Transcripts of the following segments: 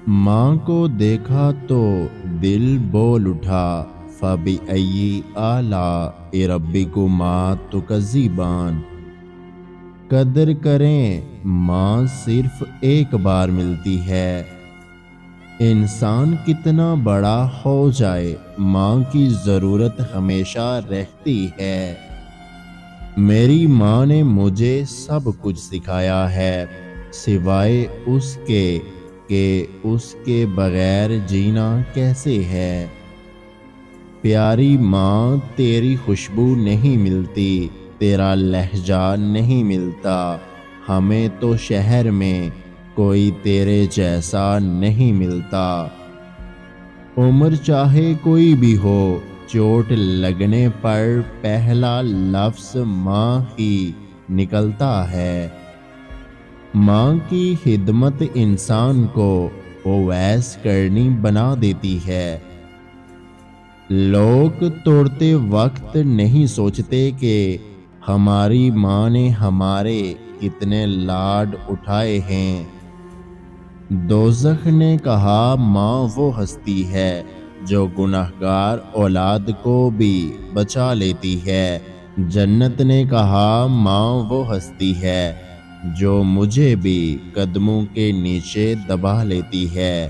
ماں کو دیکھا تو دل بول اٹھا، فَبِأَيِّ آلَاءِ رَبِّكُمَا تُكَذِّبَانِ۔ قدر کریں ماں صرف ایک بار ملتی ہے۔ انسان کتنا بڑا ہو جائے، ماں کی ضرورت ہمیشہ رہتی ہے۔ میری ماں نے مجھے سب کچھ سکھایا ہے، سوائے اس کے کہ اس کے بغیر جینا کیسے ہے۔ پیاری ماں، تیری خوشبو نہیں ملتی، تیرا لہجہ نہیں ملتا، ہمیں تو شہر میں کوئی تیرے جیسا نہیں ملتا۔ عمر چاہے کوئی بھی ہو، چوٹ لگنے پر پہلا لفظ ماں ہی نکلتا ہے۔ ماں کی خدمت انسان کو اویس کرنی بنا دیتی ہے۔ لوگ توڑتے وقت نہیں سوچتے کہ ہماری ماں نے ہمارے کتنے لاڈ اٹھائے ہیں۔ دوزخ نے کہا ماں وہ ہستی ہے جو گنہگار اولاد کو بھی بچا لیتی ہے۔ جنت نے کہا ماں وہ ہستی ہے جو مجھے بھی قدموں کے نیچے دبا لیتی ہے۔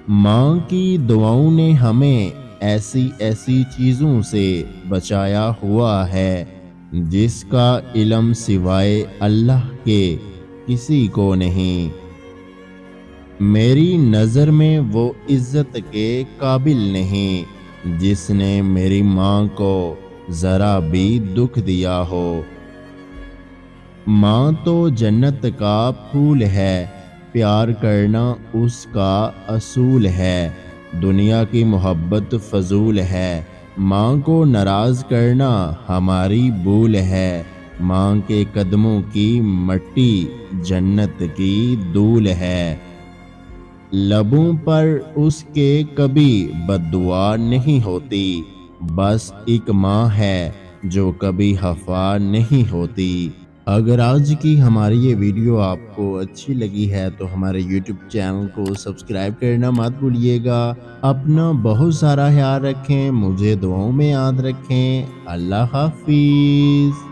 ماں کی دعاؤں نے ہمیں ایسی ایسی چیزوں سے بچایا ہوا ہے جس کا علم سوائے اللہ کے کسی کو نہیں۔ میری نظر میں وہ عزت کے قابل نہیں جس نے میری ماں کو ذرا بھی دکھ دیا ہو۔ ماں تو جنت کا پھول ہے، پیار کرنا اس کا اصول ہے، دنیا کی محبت فضول ہے، ماں کو ناراض کرنا ہماری بھول ہے، ماں کے قدموں کی مٹی جنت کی دھول ہے۔ لبوں پر اس کے کبھی بد دعا نہیں ہوتی، بس ایک ماں ہے جو کبھی خفا نہیں ہوتی۔ اگر آج کی ہماری یہ ویڈیو آپ کو اچھی لگی ہے تو ہمارے یوٹیوب چینل کو سبسکرائب کرنا مت بھولیے گا۔ اپنا بہت سارا خیال رکھیں، مجھے دعاؤں میں یاد رکھیں۔ اللہ حافظ۔